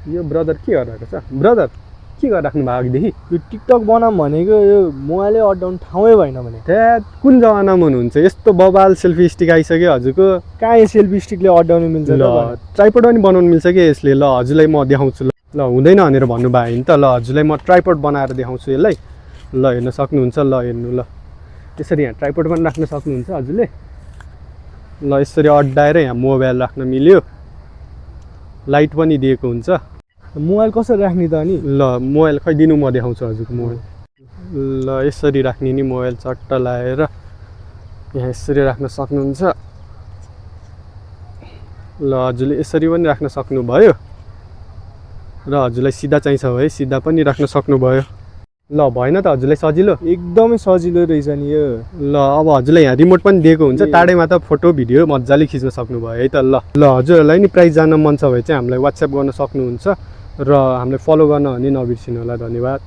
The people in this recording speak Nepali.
यो ब्रदर के गरिरहेको छ ब्रदर के गरिराख्नु भयो अघिदेखि यो टिकटक बनाऊँ भनेको यो मोबाइलै अड्डाउने ठाउँै भएन भने त्यहाँ कुन जमानामा हुनुहुन्छ यस्तो बबाल सेल्फी स्टिक आइसक्यो हजुरको कहाँ यो सेल्फी स्टिकले अड्डाउनु मिल्छ ल ट्राइपड पनि बनाउनु मिल्छ कि यसले ल हजुरलाई म देखाउँछु ल हुँदैन भनेर भन्नुभयो नि त ल हजुरलाई म ट्राइपड बनाएर देखाउँछु यसलाई ल हेर्न सक्नुहुन्छ ल हेर्नु ल यसरी यहाँ ट्राइपड पनि राख्न सक्नुहुन्छ हजुरले ल यसरी अड्डाएर यहाँ मोबाइल राख्न मिल्यो लाइट पनि दिएको हुन्छ मोबाइल कसरी राख्ने त अनि ल मोबाइल खै दिनु म देखाउँछु हजुरको मोबाइल ल यसरी राख्ने नि मोबाइल चट्ट लाएर यहाँ यसरी राख्न सक्नुहुन्छ ल हजुरले यसरी पनि राख्न सक्नुभयो र हजुरलाई सिधा चाहिन्छ है सिधा पनि राख्न सक्नुभयो ल भएन त हजुरलाई सजिलो एकदमै सजिलो रहेछ नि यो ल अब हजुरलाई यहाँ रिमोट पनि दिएको हुन्छ टाढैमा त फोटो भिडियो मजाले खिच्न सक्नुभयो है त ल हजुरहरूलाई नि प्राइज जान्न मन छ भने चाहिँ हामीलाई वाट्सएप गर्न सक्नुहुन्छ र हामीलाई फलो गर्न पनि नबिर्सिनु होला धन्यवाद।